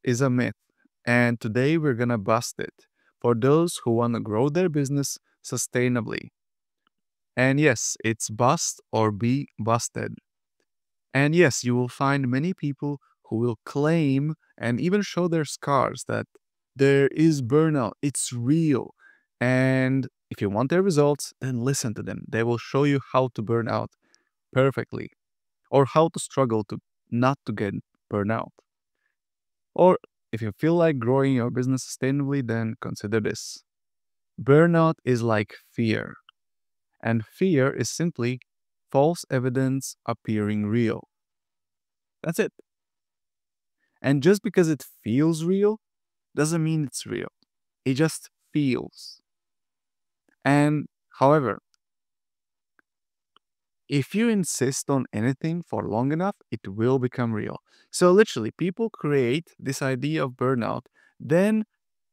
Is a myth, and today we're gonna bust it for those who want to grow their business sustainably. And yes, it's bust or be busted. And yes, you will find many people who will claim and even show their scars that there is burnout, it's real. And if you want their results, then listen to them. They will show you how to burn out perfectly or how to struggle to not to get burnout. Or if you feel like growing your business sustainably, then consider this. Burnout is like fear, and fear is simply false evidence appearing real. That's it. And just because it feels real doesn't mean it's real. It just feels. And however, if you insist on anything for long enough, it will become real. So literally, people create this idea of burnout, then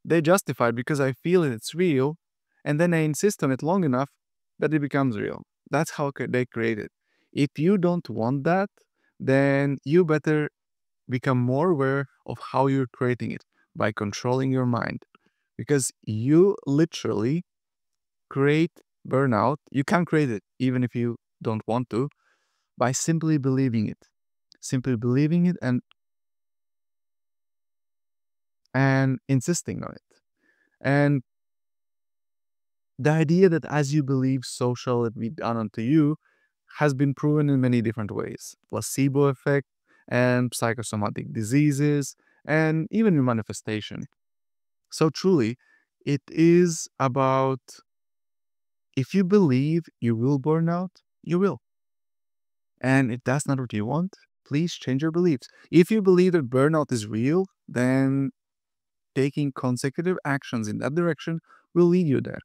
they justify it because I feel it's real, and then I insist on it long enough that it becomes real. That's how they create it. If you don't want that, then you better become more aware of how you're creating it by controlling your mind. Because you literally create burnout. You can create it even if you don't want to by simply believing it. Simply believing it and insisting on it. And the idea that as you believe, so shall it be done unto you has been proven in many different ways. Placebo effect and psychosomatic diseases and even in manifestation. So truly, it is about if you believe you will burn out, you will. And if that's not what you want, please change your beliefs. If you believe that burnout is real, then taking consecutive actions in that direction will lead you there.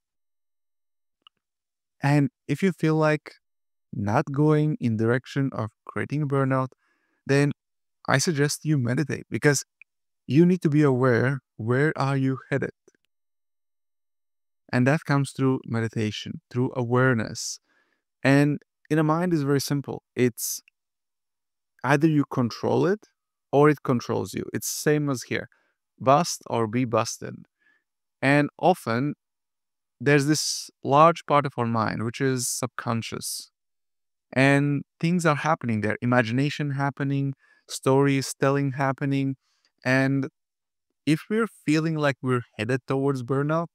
And if you feel like not going in direction of creating a burnout, then I suggest you meditate because you need to be aware where are you headed. And that comes through meditation, through awareness. And in a mind is very simple. It's either you control it or it controls you. It's same as here. Bust or be busted. And often there's this large part of our mind which is subconscious. And things are happening there. Imagination happening, stories telling happening. And if we're feeling like we're headed towards burnout,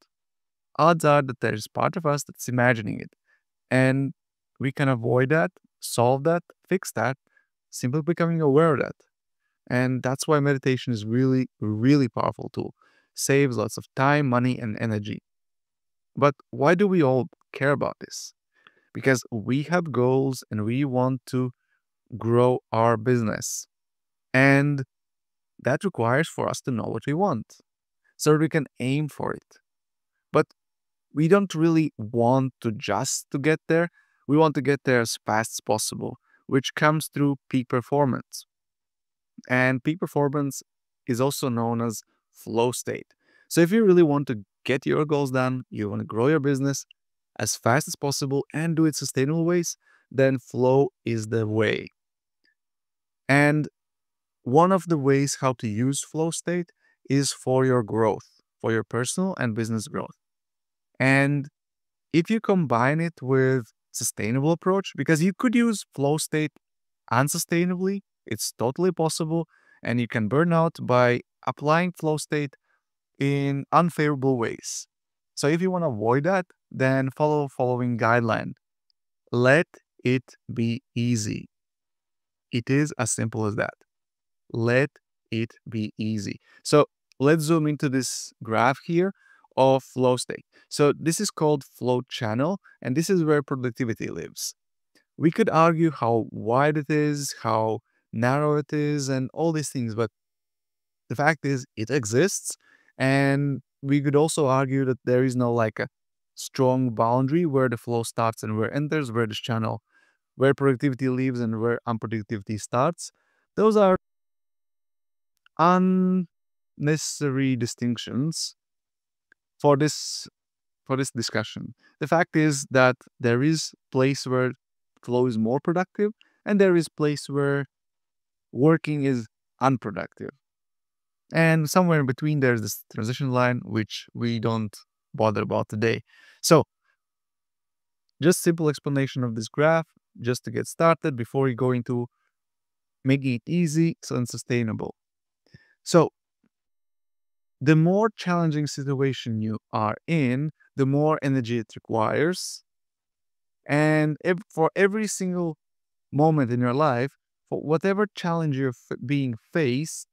odds are that there's part of us that's imagining it. And we can avoid that, solve that, fix that, simply becoming aware of that. And that's why meditation is really, really powerful tool. Saves lots of time, money, and energy. But why do we all care about this? Because we have goals and we want to grow our business. And that requires for us to know what we want so we can aim for it. But we don't really want to just to get there. We want to get there as fast as possible, which comes through peak performance. And peak performance is also known as flow state. So if you really want to get your goals done, you want to grow your business as fast as possible and do it sustainable ways, then flow is the way. And one of the ways how to use flow state is for your growth, for your personal and business growth. And if you combine it with sustainable approach, because you could use flow state unsustainably, it's totally possible, and you can burn out by applying flow state in unfavorable ways. So if you want to avoid that, then follow following guideline. Let it be easy. It is as simple as that. Let it be easy. So let's zoom into this graph here of flow state. So this is called flow channel, and this is where productivity lives. We could argue how wide it is, how narrow it is, and all these things, but the fact is it exists. And we could also argue that there is no like a strong boundary where the flow starts and where enters, where this channel, where productivity lives and where unproductivity starts. Those are unnecessary distinctions for this discussion. The fact is that there is place where flow is more productive and there is place where working is unproductive. And somewhere in between, there's this transition line, which we don't bother about today. So just simple explanation of this graph, just to get started before we go into making it easy and sustainable. So the more challenging situation you are in, the more energy it requires. And for every single moment in your life, for whatever challenge you're being faced,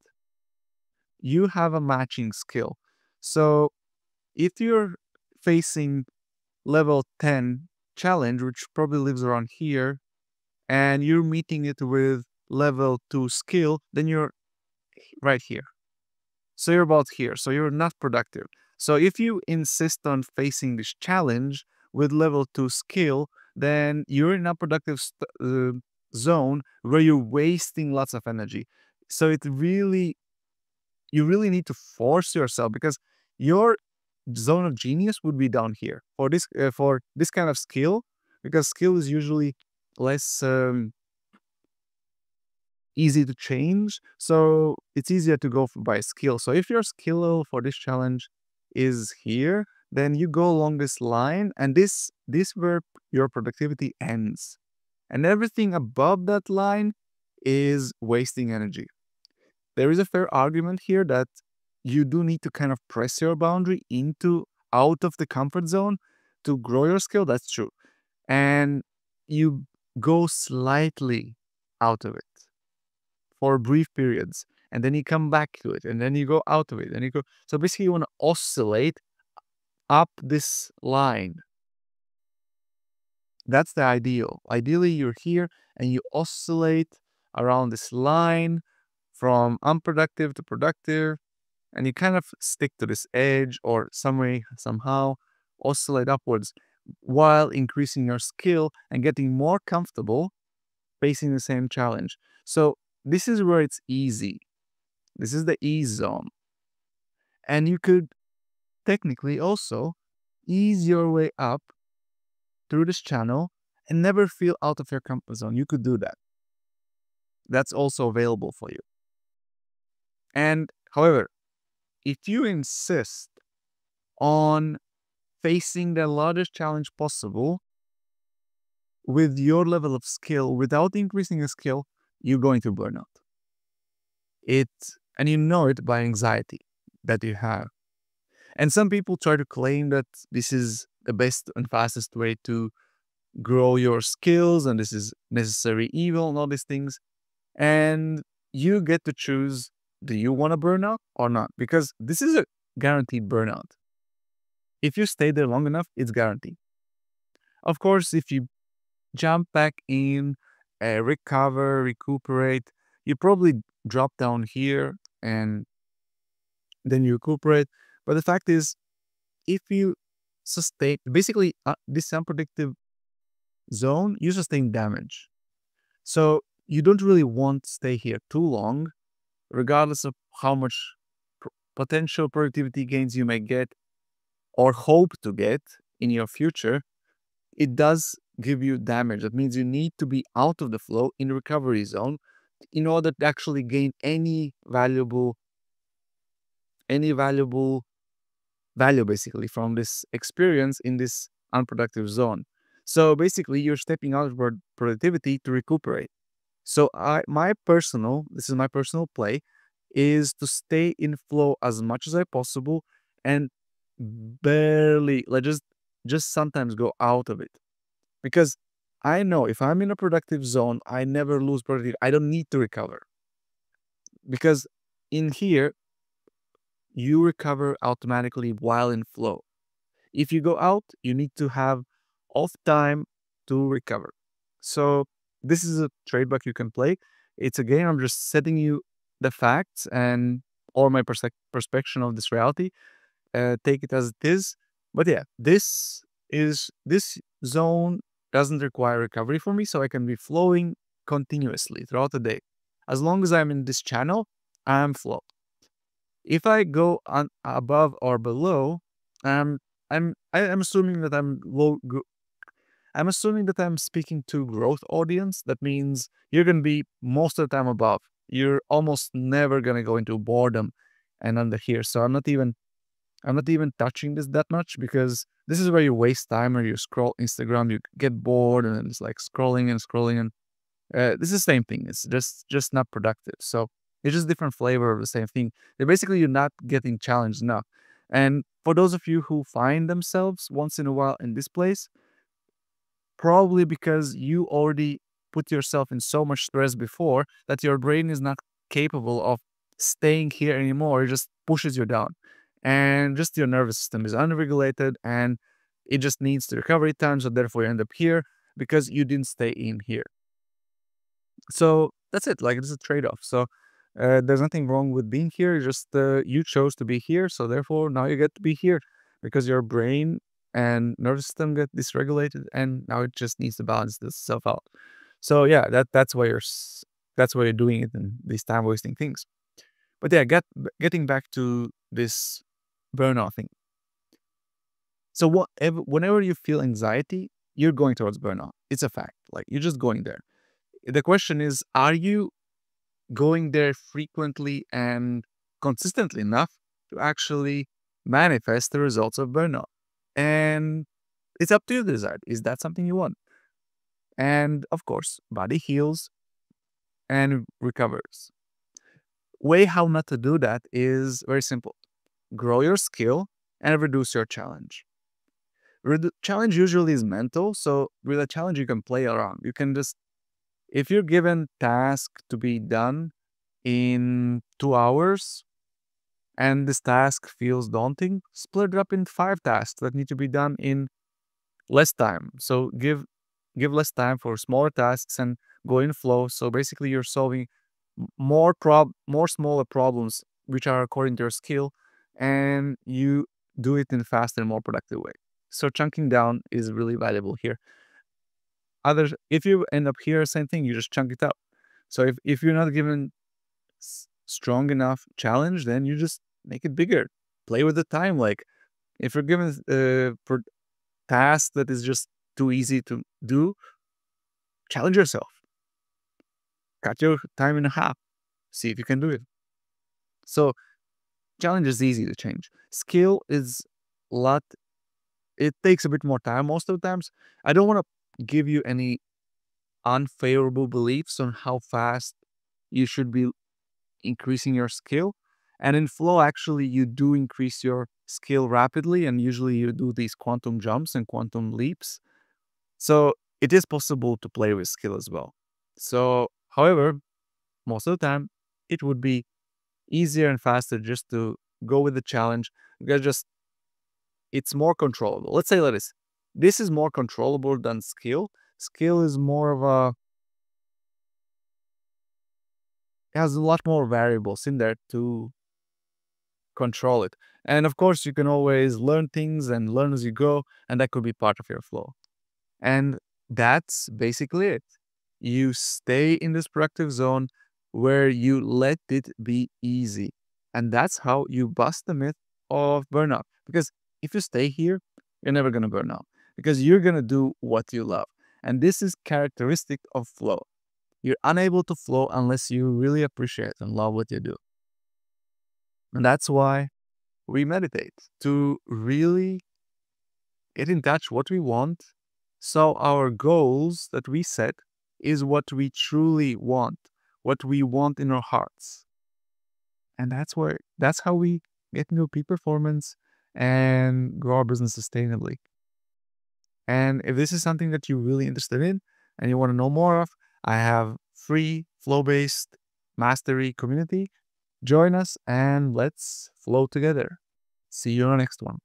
you have a matching skill. So if you're facing level 10 challenge, which probably lives around here, and you're meeting it with level 2 skill, then you're right here. So you're about here. So you're not productive. So if you insist on facing this challenge with level 2 skill, then you're in a productive zone where you're wasting lots of energy. So you really need to force yourself, because your zone of genius would be down here for this kind of skill, because skill is usually less easy to change. So it's easier to go by skill. So if your skill level for this challenge is here, then you go along this line, and this where your productivity ends. And everything above that line is wasting energy. There is a fair argument here that you do need to kind of press your boundary into out of the comfort zone to grow your skill. That's true. And you go slightly out of it for brief periods, and then you come back to it, and then you go out of it, and you go. So basically, you want to oscillate up this line. That's the ideal. Ideally, you're here and you oscillate around this line from unproductive to productive, and you kind of stick to this edge, or some way, somehow oscillate upwards while increasing your skill and getting more comfortable facing the same challenge. So this is where it's easy. This is the ease zone. And you could technically also ease your way up through this channel and never feel out of your comfort zone. You could do that. That's also available for you. And however, if you insist on facing the largest challenge possible with your level of skill without increasing the skill, you're going to burn out. And you know it by anxiety that you have. And some people try to claim that this is the best and fastest way to grow your skills, and this is necessary evil and all these things. And you get to choose, do you want to burn out or not? Because this is a guaranteed burnout. If you stay there long enough, it's guaranteed. Of course, if you jump back in, recover, recuperate, you probably drop down here and then you recuperate. But the fact is, if you sustain, basically, this unpredictable zone, you sustain damage. So you don't really want to stay here too long, regardless of how much potential productivity gains you may get or hope to get in your future. It does give you damage. That means you need to be out of the flow in recovery zone in order to actually gain any valuable value basically from this experience in this unproductive zone. So basically, you're stepping out of productivity to recuperate. So this is my personal play, is to stay in flow as much as I possible and barely, like just sometimes go out of it. Because I know if I'm in a productive zone, I never lose productivity. I don't need to recover. Because in here, you recover automatically while in flow. If you go out, you need to have off time to recover. So this is a trade-back you can play. It's a game. I'm just setting you the facts and or my perspective of this reality. Take it as it is. But yeah, this zone doesn't require recovery for me, so I can be flowing continuously throughout the day. As long as I'm in this channel, I'm flow. If I go on above or below, I'm assuming that I'm assuming that I'm speaking to growth audience. That means you're gonna be most of the time above. You're almost never gonna go into boredom and under here. So I'm not even touching this that much, because this is where you waste time, or you scroll Instagram, you get bored, and then it's like scrolling and scrolling. And this is the same thing. It's just not productive. So it's just different flavor of the same thing. Basically, you're not getting challenged enough. And for those of you who find themselves once in a while in this place, probably because you already put yourself in so much stress before that your brain is not capable of staying here anymore. It just pushes you down. And just your nervous system is unregulated, and it just needs the recovery time. So therefore you end up here because you didn't stay in here. So that's it. Like, it's a trade-off. So there's nothing wrong with being here. Just you chose to be here. So therefore now you get to be here, because your brain and nervous system get dysregulated, and now it just needs to balance this stuff out. So yeah, that's why that's why you're doing it, and these time wasting things. But yeah, getting back to this burnout thing. So whenever you feel anxiety, you're going towards burnout. It's a fact. Like, you're just going there. The question is, are you going there frequently and consistently enough to actually manifest the results of burnout? And it's up to you to decide. Is that something you want? And of course, body heals and recovers. Way how not to do that is very simple. Grow your skill and reduce your challenge. Challenge usually is mental, so with a challenge you can play around. You can just, if you're given task to be done in 2 hours and this task feels daunting, split it up in 5 tasks that need to be done in less time. So give less time for smaller tasks and go in flow. So basically you're solving more smaller problems which are according to your skill, and you do it in a faster and more productive way. So chunking down is really valuable here. If you end up here, same thing, you just chunk it up. So if you're not given strong enough challenge, then you just make it bigger. Play with the time. Like, if you're given for task that is just too easy to do, challenge yourself. Cut your time in half. See if you can do it. So challenge is easy to change. Skill is a lot. It takes a bit more time most of the times. I don't want to give you any unfavorable beliefs on how fast you should be increasing your skill. And in flow, actually, you do increase your skill rapidly, and usually you do these quantum jumps and quantum leaps. So it is possible to play with skill as well. So, however, most of the time, it would be easier and faster just to go with the challenge, because just it's more controllable. Let's say like this is more controllable than skill. Skill is more of a, it has a lot more variables in there to control it. And of course, you can always learn things and learn as you go, and that could be part of your flow. And that's basically it. You stay in this productive zone where you let it be easy. And that's how you bust the myth of burnout. Because if you stay here, you're never going to burn out, because you're going to do what you love. And this is characteristic of flow. You're unable to flow unless you really appreciate and love what you do. And that's why we meditate, to really get in touch what we want. So our goals that we set is what we truly want, what we want in our hearts. And that's how we get into peak performance and grow our business sustainably. And if this is something that you're really interested in and you want to know more of, I have free flow-based mastery community. Join us and let's flow together. See you on the next one.